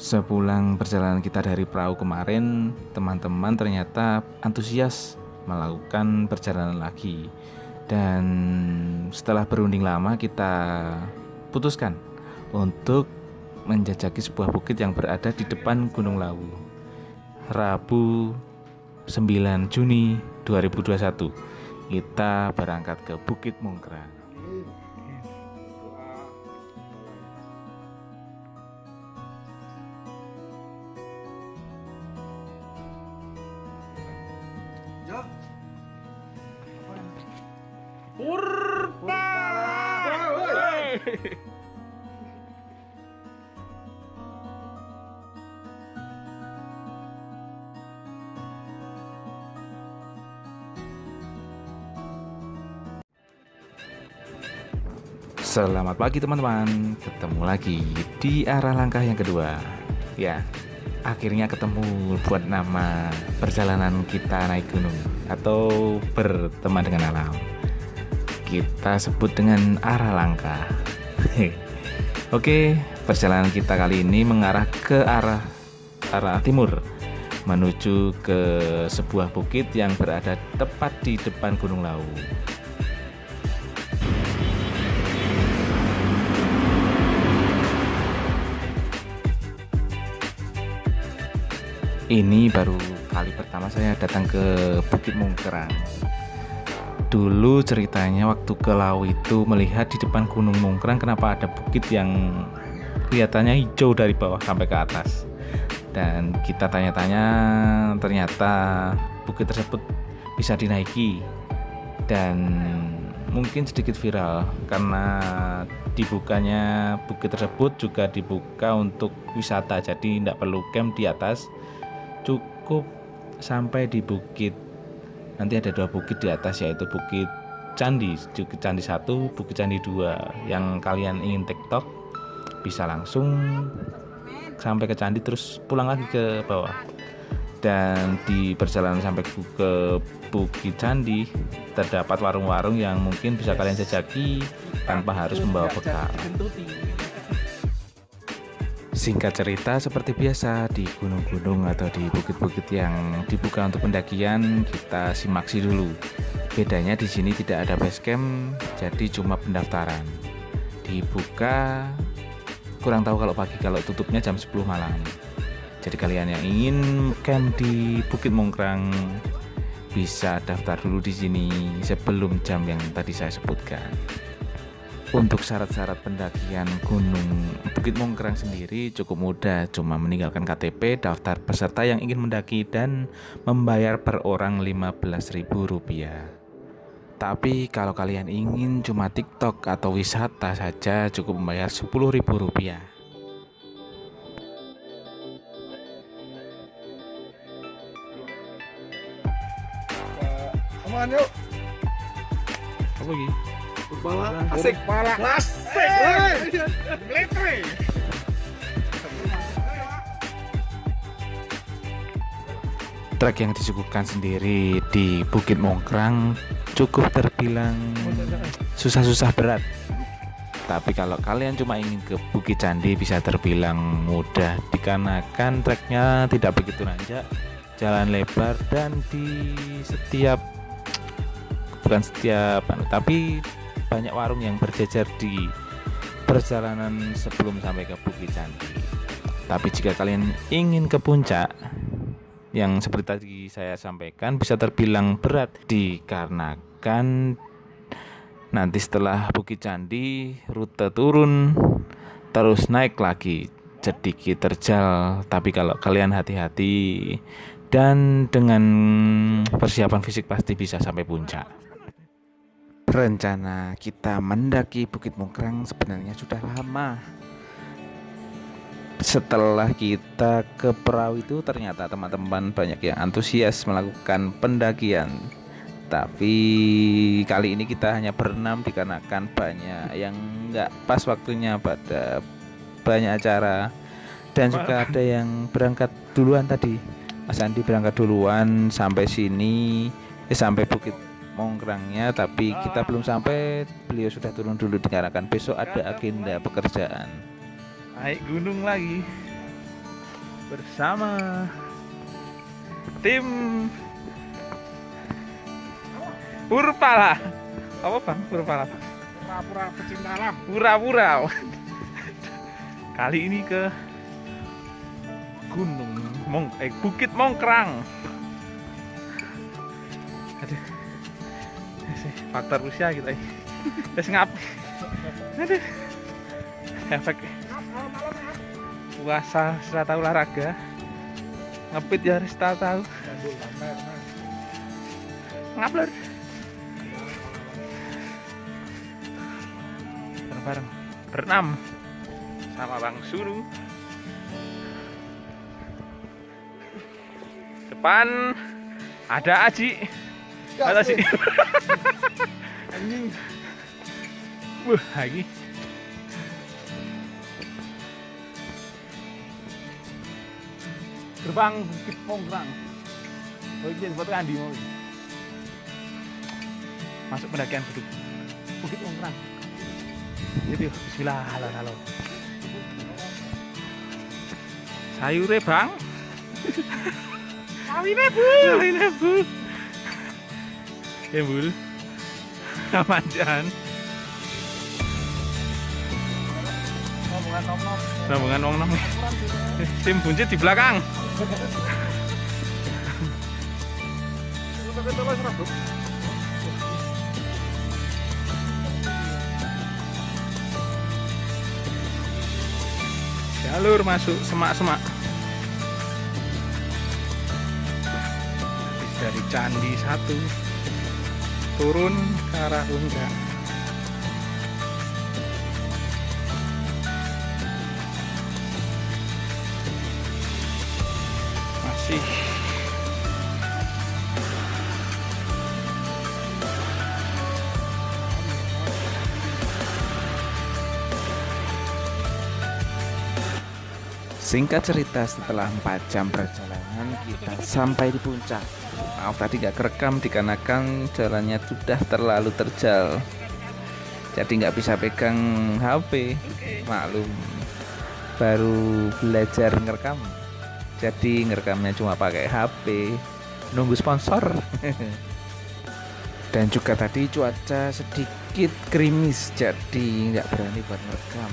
Sepulang perjalanan kita dari perahu kemarin, teman-teman ternyata antusias melakukan perjalanan lagi. Dan setelah berunding lama kita putuskan untuk menjajaki sebuah bukit yang berada di depan Gunung Lawu. Rabu 9 Juni 2021 kita berangkat ke Bukit Mungkrang. Purba. Selamat pagi teman-teman, ketemu lagi di arah langkah yang kedua. Ya, akhirnya ketemu buat nama perjalanan kita naik gunung atau berteman dengan alam. Kita sebut dengan arah langkah. Oke, perjalanan kita kali ini mengarah ke arah timur, menuju ke sebuah bukit yang berada tepat di depan Gunung Lawu. Ini baru kali pertama saya datang ke Bukit Mungkrang. Dulu ceritanya waktu ke Lawu itu melihat di depan Gunung Mungkrang kenapa ada bukit yang kelihatannya hijau dari bawah sampai ke atas. Dan kita tanya-tanya, ternyata bukit tersebut bisa dinaiki dan mungkin sedikit viral karena dibukanya bukit tersebut juga dibuka untuk wisata, jadi tidak perlu camp di atas, cukup sampai di bukit. Nanti ada dua bukit di atas, yaitu Bukit Candi 1, Bukit Candi 2. Yang kalian ingin TikTok bisa langsung sampai ke candi terus pulang lagi ke bawah. Dan di perjalanan sampai ke Bukit Candi terdapat warung-warung yang mungkin bisa kalian jajaki tanpa harus membawa bekal. Singkat cerita, seperti biasa di gunung-gunung atau di bukit-bukit yang dibuka untuk pendakian, kita simaksi dulu. Bedanya di sini tidak ada base camp, jadi cuma pendaftaran. Dibuka kurang tahu kalau pagi, kalau tutupnya jam 10 malam. Jadi kalian yang ingin camp di Bukit Mungkrang bisa daftar dulu di sini sebelum jam yang tadi saya sebutkan. Untuk syarat-syarat pendakian Gunung Bukit Mungkrang sendiri cukup mudah, cuma meninggalkan KTP, daftar peserta yang ingin mendaki, dan membayar per orang Rp15.000. Tapi kalau kalian ingin cuma TikTok atau wisata saja cukup membayar Rp10.000. Aman yuk. Apa lagi? Asik. Asik. Letre. Trek yang disuguhkan sendiri di Bukit Mungkrang cukup terbilang susah-susah berat. Tapi kalau kalian cuma ingin ke Bukit Candi bisa terbilang mudah, dikarenakan treknya tidak begitu nanjak, jalan lebar, dan tapi banyak warung yang berjejer di perjalanan sebelum sampai ke Bukit Candi. Tapi jika kalian ingin ke puncak, yang seperti tadi saya sampaikan, bisa terbilang berat dikarenakan nanti setelah Bukit Candi rute turun terus naik lagi, sedikit terjal. Tapi kalau kalian hati-hati dan dengan persiapan fisik pasti bisa sampai puncak. Rencana kita mendaki Bukit Mungkrang sebenarnya sudah lama. Setelah kita ke perahu itu ternyata teman-teman banyak yang antusias melakukan pendakian. Tapi kali ini kita hanya berenam dikarenakan banyak yang nggak pas waktunya pada banyak acara. Dan juga ada yang berangkat duluan tadi. Mas Andi berangkat duluan sampai sini, sampai Bukit Mungkrangnya, tapi kita belum sampai. Beliau sudah turun dulu dikarenakan besok ada agenda pekerjaan. Naik gunung lagi. bersama tim Purpala. Apa bang? Purpala. Pura-pura pecinta alam. Pura-pura. Kali ini ke Bukit Mongkrang. Aduh, faktor usia gitu. Terus ngap. Aduh, efek puasa setelah tahu olahraga. Ngepit ya harus tahu. Ngablur. Bareng berenam sama Bang Suru. Depan ada Aji. Ada sih. Anjing. Lagi. Gerbang Bukit Mongkrang. Oh ini buat Andi mau. Masuk pendakian Bukit Mongkrang. Jadi bismillah, halo. Sayure bang. Sawine bu. Ya bul. Kamanjan. Rombongan nom. Tim buncit di belakang. Jalur masuk semak-semak. Habis dari Candi 1 turun ke arah puncak. Masih singkat cerita, setelah 4 jam perjalanan kita sampai di puncak. Maaf tadi gak kerekam dikarenakan jalannya sudah terlalu terjal, jadi nggak bisa pegang HP. Maklum, baru belajar ngerekam, jadi ngerekamnya cuma pakai HP, nunggu sponsor. Dan juga tadi cuaca sedikit gerimis, jadi nggak berani buat ngerekam.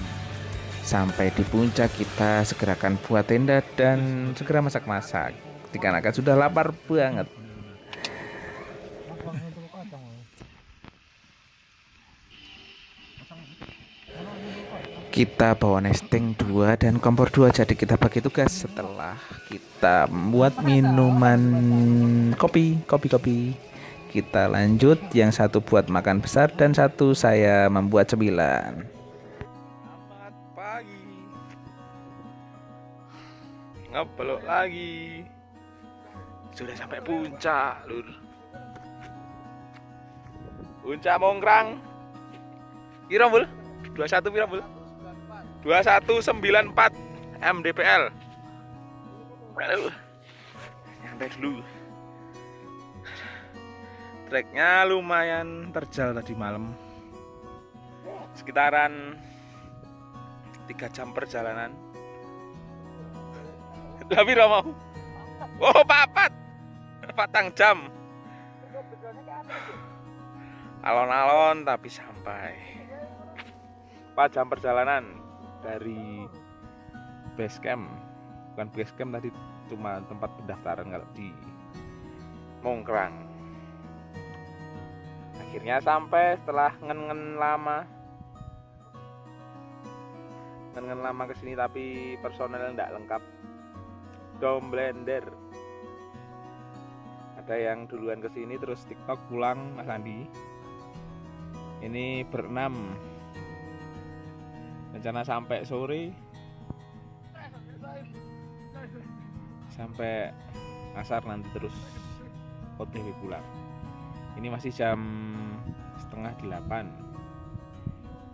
Sampai di puncak kita segerakan buat tenda dan segera masak-masak dikarenakan sudah lapar banget. Kita bawa nesting 2 dan kompor 2, jadi kita bagi tugas. Setelah kita membuat minuman kopi, kita lanjut, yang satu buat makan besar dan satu saya membuat cemilan. Selamat pagi, ngebelok lagi, sudah sampai puncak lur. Puncak Mongkrang. Kira bul 21 pira bul? 2194 mdpl. Nyampe dulu. Treknya lumayan terjal tadi malam, sekitaran 3 jam perjalanan. Tapi mau. Oh, 4 jam. Alon-alon tapi sampai. 4 jam perjalanan dari base camp. Bukan base camp tadi, cuma tempat pendaftaran kalau di Mongkrang. Akhirnya sampai setelah ngen lama ke sini, tapi personel enggak lengkap. Dom blender. Ada yang duluan ke sini terus TikTok pulang, Mas Andi. Ini berenam. Rencana sampai sore, sampai asar nanti terus OTW pulang. Ini masih jam 7:30.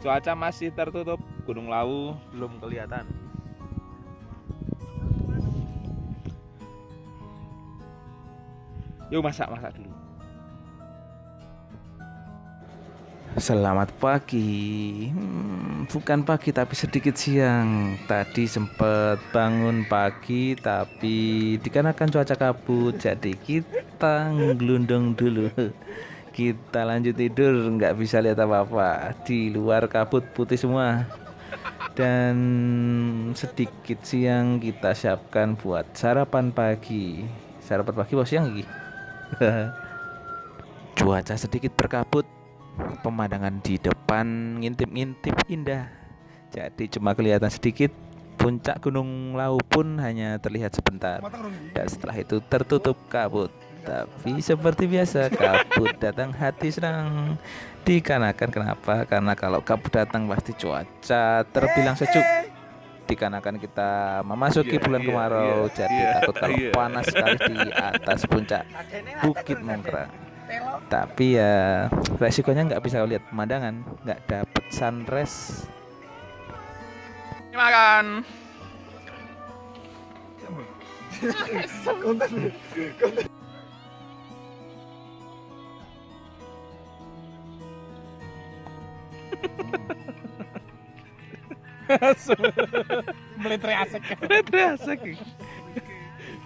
Cuaca masih tertutup, Gunung Lawu belum kelihatan. Yuk masak dulu. Selamat pagi. Bukan pagi tapi sedikit siang. Tadi sempet bangun pagi tapi dikarenakan cuaca kabut, jadi kita ngelundung dulu. Kita lanjut tidur, nggak bisa lihat apa-apa. Di luar kabut putih semua. Dan sedikit siang kita siapkan buat sarapan pagi. Sarapan pagi bos siang iki. Cuaca sedikit berkabut. Pemandangan di depan ngintip-ngintip indah. Jadi cuma kelihatan sedikit. Puncak Gunung Lawu pun hanya terlihat sebentar. Dan setelah itu tertutup kabut. Tapi seperti biasa kabut datang hati senang. Dikarenakan kenapa? Karena kalau kabut datang pasti cuaca terbilang sejuk. Dikarenakan kita memasuki bulan kemarau, jadi takut kalau panas sekali di atas puncak Bukit Mungkrang. Tapi ya resikonya nggak bisa lihat pemandangan, nggak dapet sunrise. Makan. Meletre asik. Meletre asik.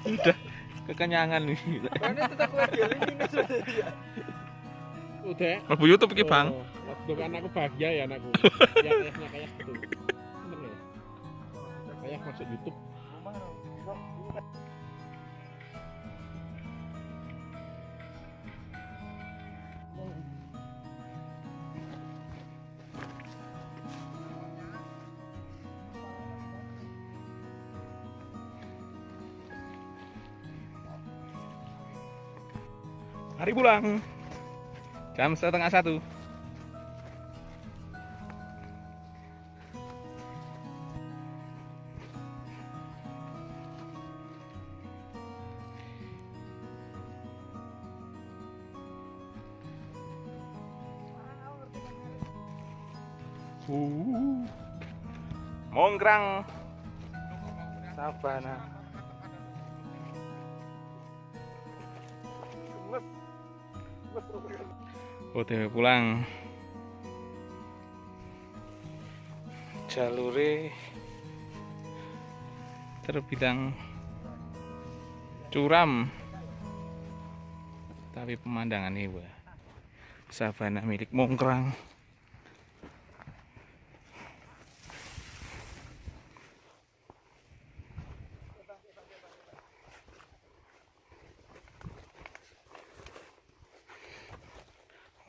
Udah kekenyangan nih. Udah. Mau YouTube iki, Bang. Waktu kan aku bahagia ya anakku. Ya kayaknya kayak gitu. Bener ya. Kayak masuk YouTube. Hari pulang. Jam 12:30. Mungkrang Sabana. OTW pulang. Jalure terbilang curam, tapi pemandangannya wah, sabana milik Mungkrang.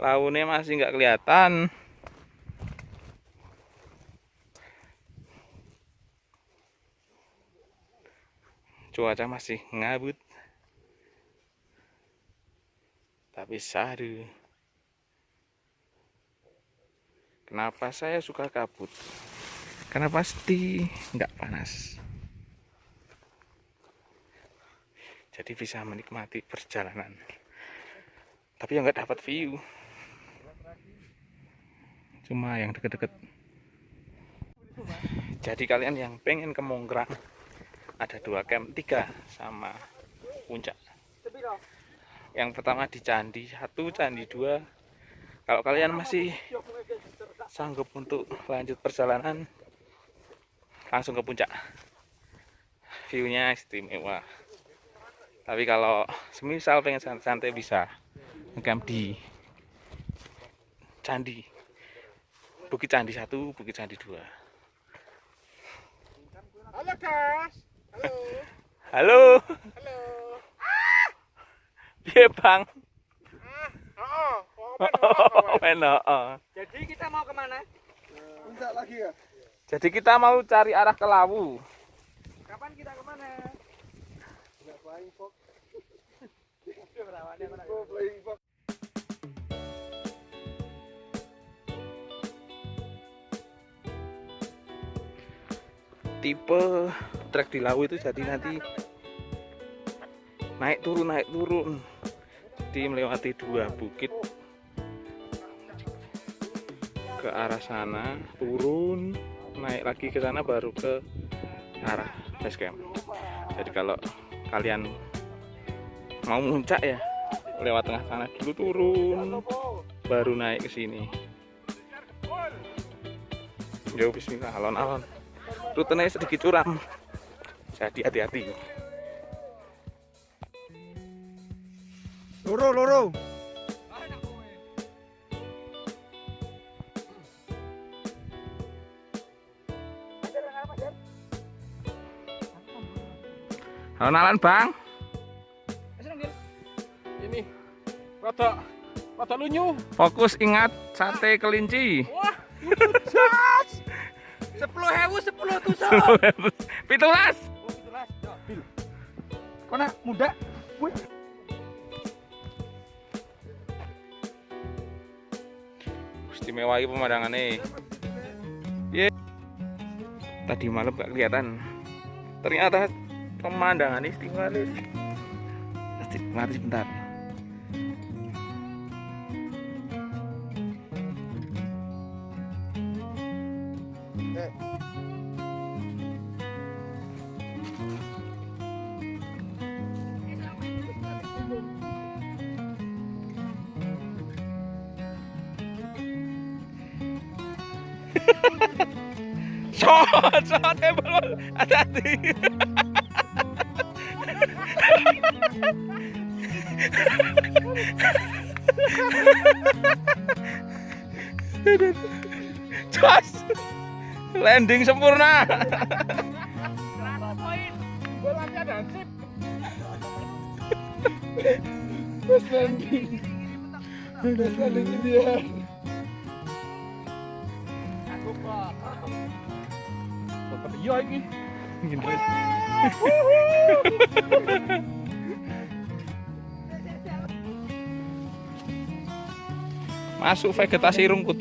Laune masih nggak kelihatan. Cuaca masih ngabut. Tapi sadu. Kenapa saya suka kabut? Karena pasti nggak panas. Jadi bisa menikmati perjalanan. Tapi yang nggak dapat view. Cuma yang deket-deket. Jadi kalian yang pengen ke Mungkrang, ada 2 camp, 3 sama puncak. Yang pertama di Candi 1, Candi 2. Kalau kalian masih sanggup untuk lanjut perjalanan, langsung ke puncak. View-nya istimewa. Tapi kalau semisal pengen santai bisa ngecamp di Candi. Bukit Candi 1, Bukit Candi 2. Halo guys. Halo. Halo. Halo. Piye, Bang? Jadi kita mau kemana? Puncak lagi ya? Jadi kita mau cari arah ke Lawu. Kapan kita kemana? Tipe trek di Lawu itu jadi nanti naik turun. Jadi melewati 2 bukit ke arah sana, turun, naik lagi ke sana baru ke arah base camp. Jadi kalau kalian mau muncak ya lewat tengah sana dulu, turun baru naik ke sini. Yo bismillah, alon-alon. Rutenya sedikit curam. Jadi hati-hati. Loro. Alon-alon, Bang. Ini rada lunyu. Fokus, ingat sate kelinci. Wah, jas. 10.000 10 tusuk. 17. Oh, 17. Ya, bil. Kona muda. Wih. Istimewa ini pemandangannya. Tadi malam gak kelihatan. Ternyata pemandangan istimewa. Mati sebentar. Shot tembak, hati-hati. Jos, landing sempurna. Bolanya dan sip. Best landing dia. Aku kok. Tetep iya iki. Masuk vegetasi rumput.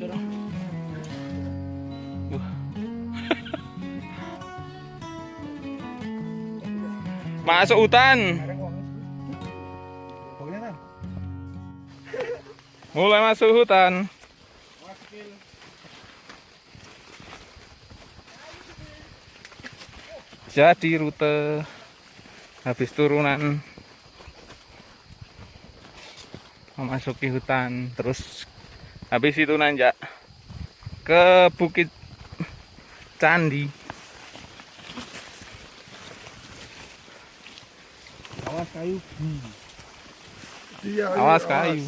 Masuk hutan. Mulai masuk hutan. Jadi rute habis turunan memasuki hutan, terus habis itu nanjak ke Bukit Candi. Awas kayu. Awas kayu.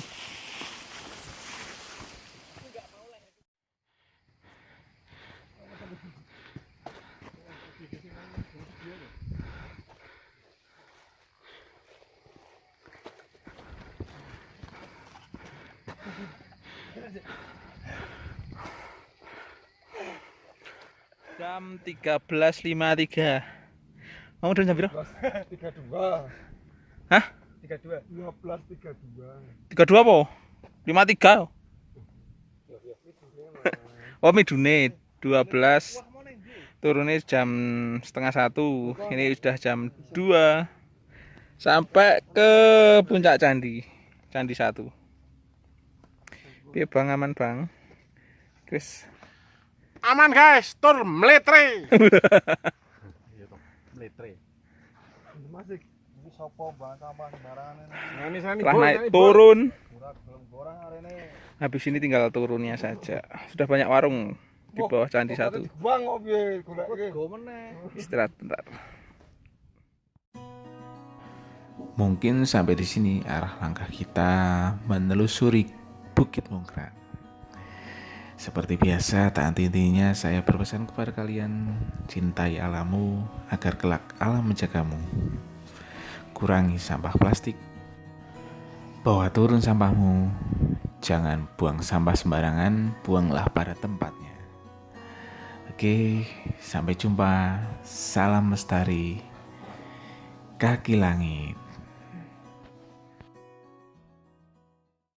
Jam 13.53. Kamu udah jam berapa? 32. Hah? 32. 15.32. 32 apa? 53. Oh, midune 12. Turunnya jam setengah 1. Ini sudah jam 2. Sampai ke puncak Candi. Candi 1. Piye Bang, aman Bang? Chris. Aman guys, tur meletre. Iya toh, meletre. Masih iki sapa Bang sampah sembarangan ini. Setelah naik turun. Habis ini tinggal turunnya saja. Sudah banyak warung di bawah Candi 1. Bang kok piye golek meneh. Istirahat bentar. Mungkin sampai di sini arah langkah kita menelusuri Bukit Mungkrang. Seperti biasa, tak henti-hentinya saya berpesan kepada kalian, cintai alammu agar kelak alam menjagamu. Kurangi sampah plastik, bawa turun sampahmu, jangan buang sampah sembarangan, buanglah pada tempatnya. Oke, sampai jumpa, salam lestari, kaki langit.